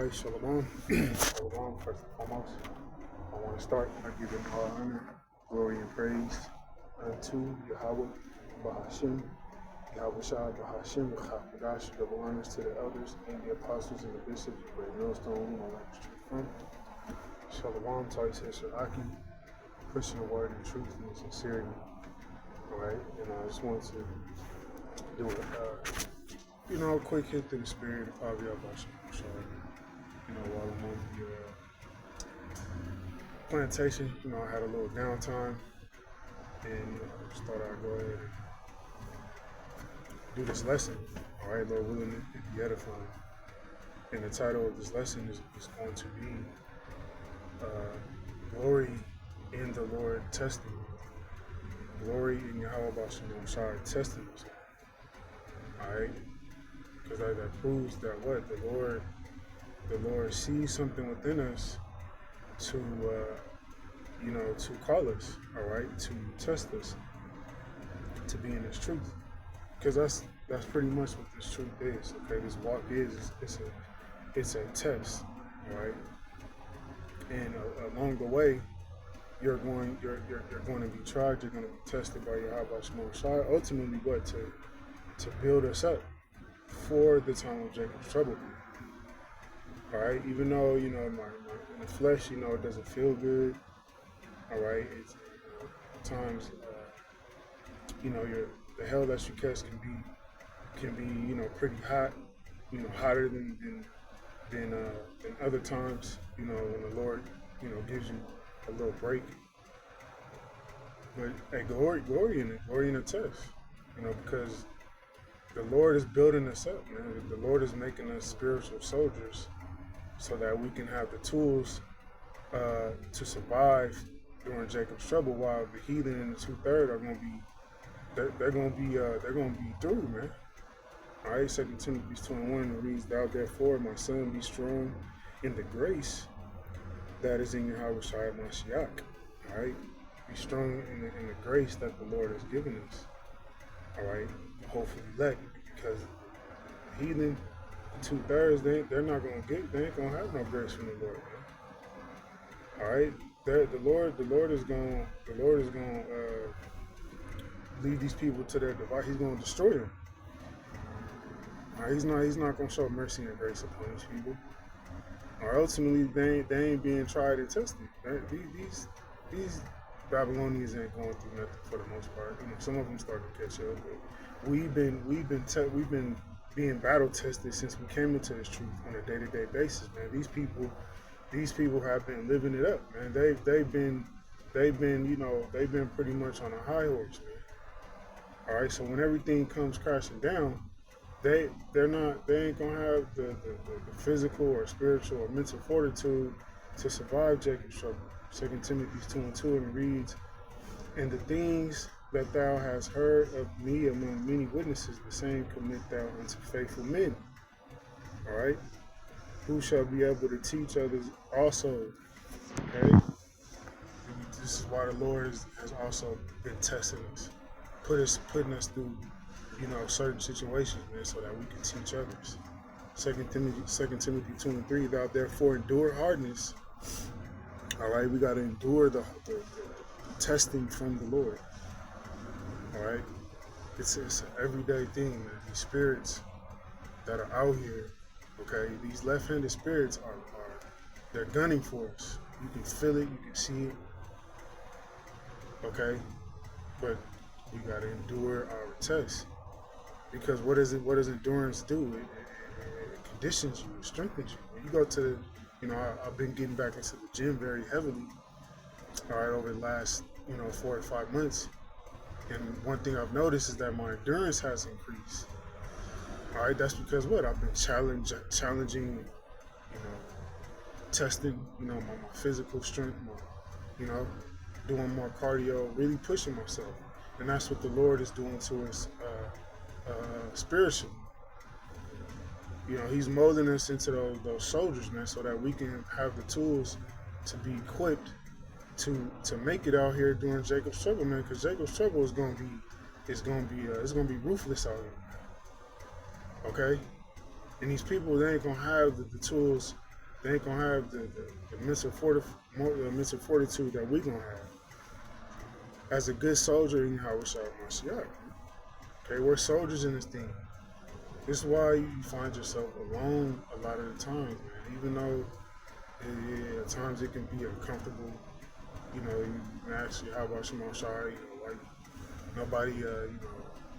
Right, Shalom. Shalom, first and foremost. I want to start by giving all honor, glory, and praise unto Yahweh, Bahashim, Yahweh Shah, Bahashim, B'chapadash, double honors to the elders and the apostles and the bishops of Great Millstone, all that street front. Shalom, Tais Shalaki, pushing the word and truth and sincerity. All right, and I just want to do a quick hit to the spirit of Pavia Bashim. So, while I'm on the plantation, I had a little downtime, and I just thought I'd go ahead and do this lesson. All right, Lord willing, it be edifying. And the title of this lesson is going to be Glory in the Lord Testing. Glory in Yahweh Bashim Shai testing us. All right, because that proves that what the Lord sees something within us to to call us, all right, to test us, to be in His truth, because that's pretty much what this truth is. Okay, this walk is it's a test, all right, and along the way you're going to be tried, you're going to be tested by Yahweh Shemar Shai, ultimately what to build us up for the time of Jacob's trouble. All right, even though in the flesh, it doesn't feel good. All right, it's at times, the hell that you catch can be pretty hot, hotter than other times. When the Lord gives you a little break. But hey, glory in it, glory in the test. Because the Lord is building us up, man. The Lord is making us spiritual soldiers, so that we can have the tools to survive during Jacob's trouble, while the heathen and the 2/3 are going to be they're going to be through, man. All right, 2 Timothy 2:1 reads, "Thou therefore, my son, be strong in the grace that is in Yahweh Shai Mashiach." All right, be strong in the grace that the Lord has given us. All right, hopefully elect, because the heathen, 2/3, they're not gonna they ain't gonna have no grace from the Lord, man. All right, the Lord is gonna lead these people to their device. He's gonna destroy them. All right, he's not gonna show mercy and grace upon these people. Or ultimately, they ain't being tried and tested. These Babylonians ain't going through nothing for the most part. Some of them starting to catch up, but we've been being battle tested since we came into this truth on a day-to-day basis, man. These people have been living it up, man. They've been pretty much on a high horse, man. All right, so when everything comes crashing down, they ain't gonna have the physical or spiritual or mental fortitude to survive Jacob's trouble. 2 Timothy 2:2, and reads, "And the things that thou hast heard of me among many witnesses, the same commit thou unto faithful men." All right, who shall be able to teach others also. Okay, this is why the Lord has also been testing us, putting us through certain situations, man, so that we can teach others. 2 Timothy 2:3, "Thou therefore endure hardness." All right, we got to endure the testing from the Lord. All right, it's an everyday thing, man. These spirits that are out here, okay, these left-handed spirits they're gunning for us. You can feel it, you can see it, okay, but we got to endure our test, because what does endurance do? It conditions you, it strengthens you. When you go to I've been getting back into the gym very heavily, all right, over the last 4 to 5 months, and one thing I've noticed is that my endurance has increased. All right, that's because I've been challenging, testing, my physical strength, doing more cardio, really pushing myself, and that's what the Lord is doing to us spiritually. He's molding us into those soldiers, man, so that we can have the tools to be equipped to make it out here during Jacob's trouble, man. Because Jacob's trouble is gonna be ruthless out here, okay? And these people, they ain't gonna have the tools They ain't gonna have the mental fortitude that we gonna have. As a good soldier in Yahweh Mashiach. Okay, we're soldiers in this thing. This is why you find yourself alone a lot of the times, man. Even though at times it can be uncomfortable. You know, you can ask you, how about Shimon Shai? You know, like nobody, you know,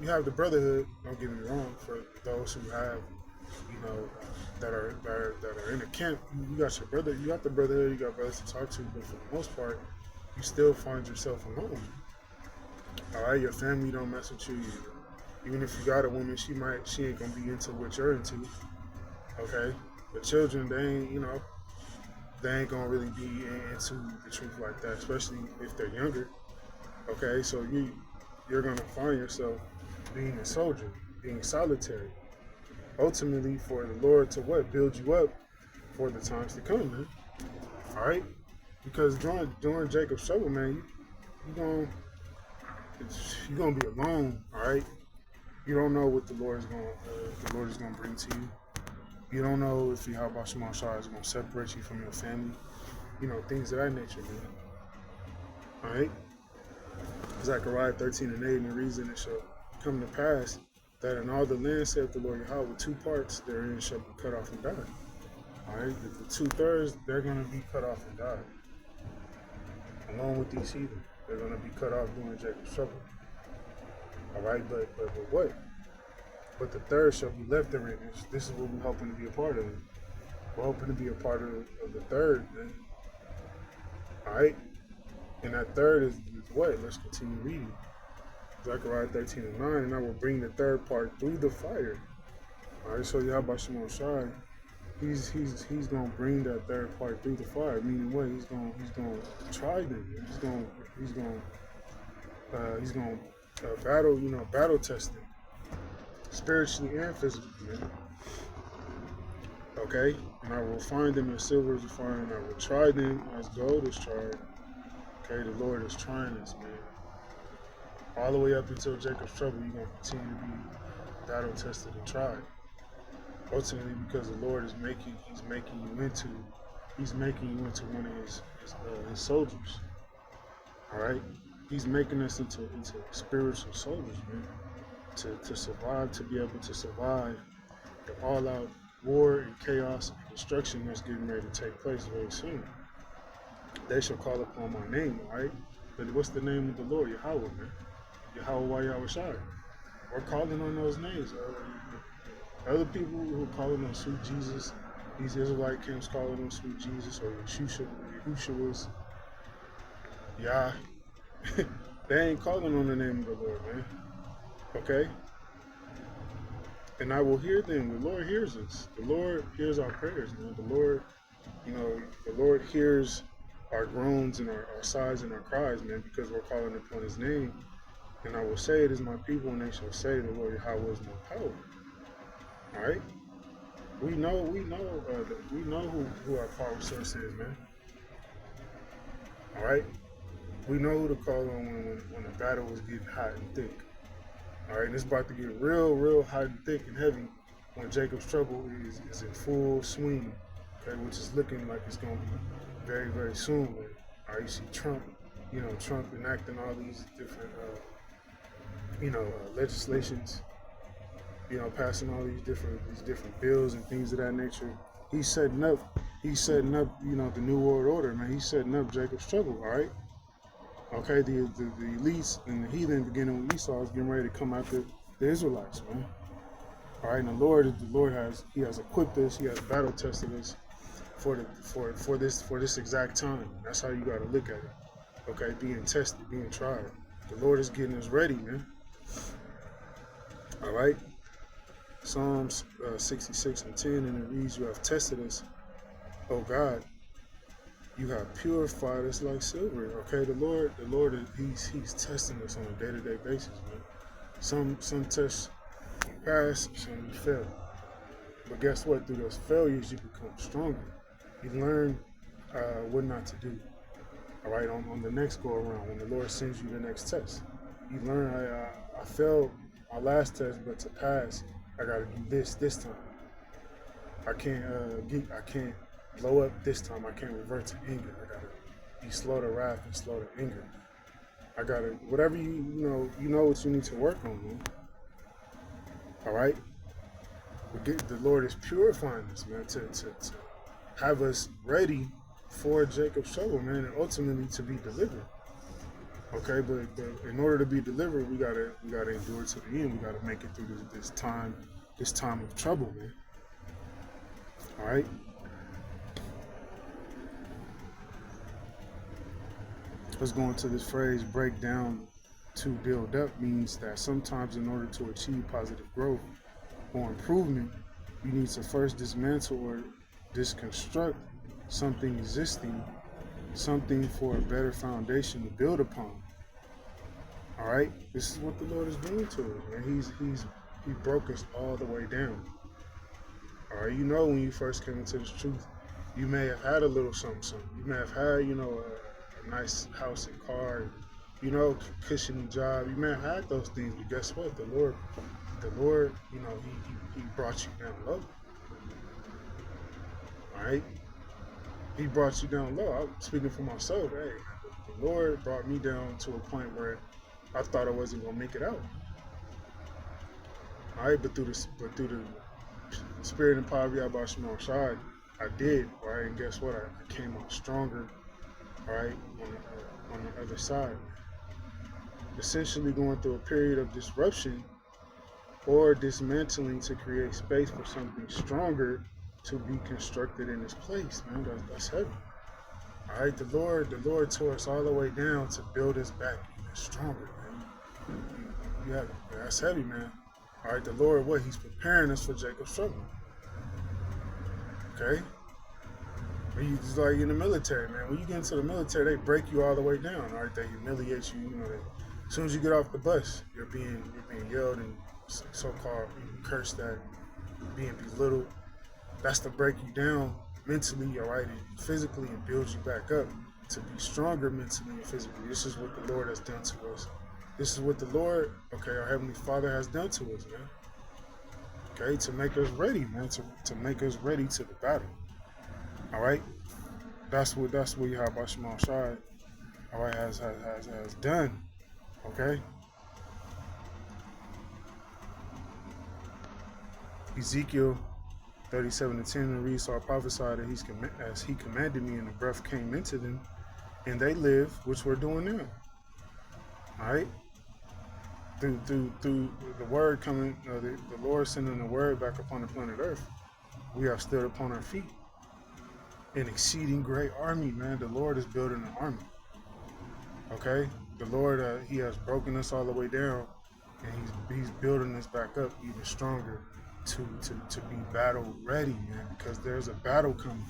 you have the brotherhood. Don't get me wrong. For those who have, you know, that are in the camp, you got your brother. You got the brotherhood. You got brothers to talk to. But for the most part, you still find yourself alone. All right, your family don't mess with you. Even if you got a woman, she ain't gonna be into what you're into. Okay, the children, they ain't, you know, they ain't gonna really be into the truth like that, especially if they're younger. Okay, so you're gonna find yourself being a soldier, being solitary. Ultimately, for the Lord to what? Build you up for the times to come, man. All right, because during Jacob's trouble, man, you're gonna be alone. All right, you don't know what the Lord is gonna bring to you. You don't know if Yahweh Shema Shah is gonna separate you from your family. You know, things of that nature, man. All right. Zechariah 13:8, and the reason it shall come to pass that in all the land, saith the Lord Yahweh, 2 parts therein shall be cut off and die. All right, the 2/3 they're gonna be cut off and die, along with these heathen. They're gonna be cut off during Jacob's trouble. All right, but what? But the third shall be left therein. This is what we're hoping to be a part of. We're hoping to be a part of the third, man. All right, and that third is what? Let's continue reading. Zechariah 13:9, and I will bring the third part through the fire. All right, so Yahweh Shimon Shai, he's gonna bring that third part through the fire. Meaning what? He's gonna try them. He's gonna battle. You know, battle test them, spiritually and physically. Man. Okay, and I will find them as silver is refined, and I will try them as gold is tried. Okay, the Lord is trying us, man. All the way up until Jacob's trouble, you're going to continue to be battle tested and tried. Ultimately, because the Lord is making you into one of his soldiers. All right, He's making us into spiritual soldiers, man. To survive, to be able to survive the all-out war and chaos and destruction that's getting ready to take place very soon. They shall call upon my name, all right? But what's the name of the Lord? Yahweh, man. Yahweh Yahweh Shai. We're calling on those names. Other people who are calling on sweet Jesus, these Israelite camps calling on sweet Jesus, or Yahushua's, Yah, they ain't calling on the name of the Lord, man. Okay? And I will hear them. The Lord hears us. The Lord hears our prayers, man. The Lord, you know, the Lord hears our groans and our sighs and our cries, man, because we're calling upon his name. And I will say, it is my people, and they shall say, the Lord Yahweh is my power. All right? We know who our power source is, man. All right? We know who to call on when the battle is getting hot and thick. All right? And it's about to get real hot and thick and heavy when Jacob's trouble is in full swing, okay, which is looking like it's going to be very, very soon. All right? You see Trump enacting all these different, legislations, passing all these different bills and things of that nature. He's setting up, the New World Order, man. He's setting up Jacob's trouble, all right? Okay, the elites and the heathen, beginning with Esau, is getting ready to come after the Israelites, man. All right, and the Lord has equipped us. He has battle tested us for this exact time. That's how you got to look at it. Okay, being tested, being tried. The Lord is getting us ready, man. All right. Psalms 66:10, and it reads, "You have tested us, O God. You have purified us like silver." Okay, the Lord, He's testing us on a day-to-day basis, man. Some tests pass, some you fail. But guess what? Through those failures, you become stronger. You learn what not to do. All right, on the next go around, when the Lord sends you the next test, you learn. I failed my last test, but to pass, I got to do this time. I can't blow up this time. I can't revert to anger. I gotta be slow to wrath and slow to anger. I gotta whatever you know what you need to work on, man. All right. The Lord is purifying us, man, to have us ready for Jacob's trouble, man, and ultimately to be delivered. Okay, but in order to be delivered, we gotta endure to the end. We gotta make it through this time of trouble, man. All right. Let's go into this phrase, break down to build up, means that sometimes in order to achieve positive growth or improvement, you need to first dismantle or disconstruct something existing, something for a better foundation to build upon. All right, this is what the Lord is doing to us, man. He broke us all the way down. All right, when you first came into this truth, you may have had a little something. You may have had, a nice house and car, cushiony job. You may have had those things, but guess what? The Lord, he brought you down low. All right, He brought you down low. I'm speaking for myself. Hey, the Lord brought me down to a point where I thought I wasn't gonna make it out. All right, but through the spirit and power of Yahweh Shema Shai, I did. Right, and guess what? I came out stronger. All right, on the other side. Essentially, going through a period of disruption or dismantling to create space for something stronger to be constructed in its place, man. That's heavy. All right, the Lord tore us all the way down to build us back even stronger, man. That's heavy, man. All right, the Lord, He's preparing us for Jacob's trouble. Okay? It's like in the military, man. When you get into the military, they break you all the way down. All right, they humiliate you. As soon as you get off the bus, you're being yelled and so-called cursed at, being belittled. That's to break you down mentally, all right, and physically, and build you back up to be stronger mentally and physically. This is what the Lord has done to us. This is what the Lord, our Heavenly Father has done to us, man. Okay, to make us ready, man, to make us ready to the battle. All right, that's what Yahweh Shema Shai, all right, has done. Okay. Ezekiel 37:10 reads, so I prophesied that as he commanded me, and the breath came into them, and they lived, which we're doing now. All right. Through the word coming, the Lord sending the word back upon the planet Earth, we have stood upon our feet. An exceeding great army, man. The Lord is building an army. Okay, the Lord, He has broken us all the way down, and He's building us back up even stronger to be battle ready, man. Because there's a battle coming.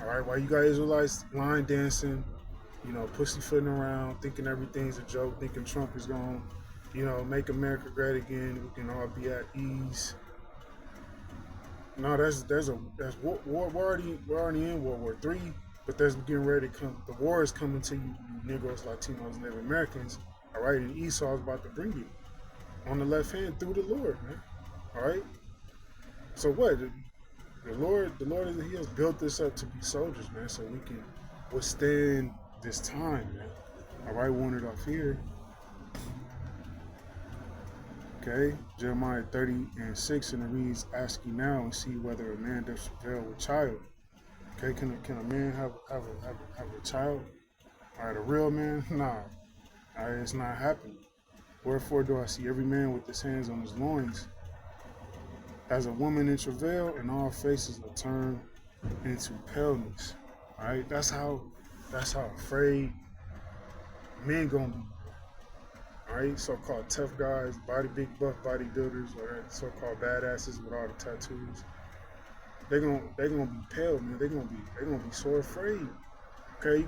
All right, while you guys Israelites line dancing, pussyfooting around, thinking everything's a joke, thinking Trump is going, make America great again. We can all be at ease. No, we're already in World War III, but there's getting ready to come. The war is coming to you Negroes, Latinos, Native Americans. All right, and Esau is about to bring you on the left hand through the Lord, man. All right. So what? The Lord, He has built this up to be soldiers, man, so we can withstand this time, man. All right, want it off here. Okay, Jeremiah 30:6, and it reads, "Ask ye now and see whether a man does travail with child." Okay, can a man have a child? All right, a real man? Nah. All right, it's not happening. Wherefore do I see every man with his hands on his loins, as a woman in travail, and all faces are turned into paleness. All right, that's how afraid men gonna be. All right, so-called tough guys, big buff bodybuilders, or so-called badasses with all the tattoos. They're gonna be pale, man. They're gonna be so afraid. Okay,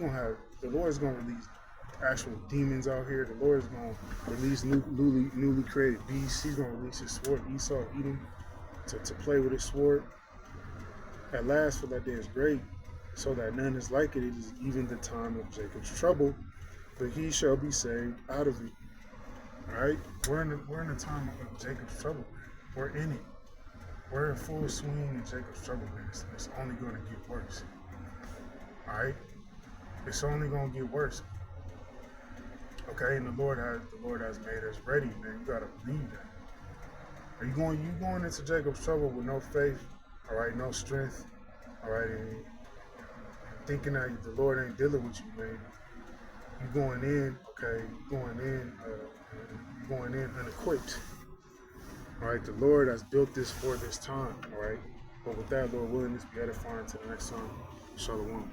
the Lord's gonna release actual demons out here. The Lord's gonna release newly created beasts. He's gonna release His sword, Esau, Edom, to play with His sword. At last, for that day is great, so that none is like it. It is even the time of Jacob's trouble, but he shall be saved out of it. All right, we're in the time of Jacob's trouble. We're in it. We're in full swing in Jacob's trouble, man. It's only going to get worse. All right, it's only going to get worse. Okay, and the Lord has made us ready, man. You gotta believe that. Are you going into Jacob's trouble with no faith? All right, no strength. All right, and thinking that the Lord ain't dealing with you, man. You going in, okay? You going in unequipped. All right, the Lord has built this for this time. All right, but with that, Lord willing, this be edifying to the next time. Shalom.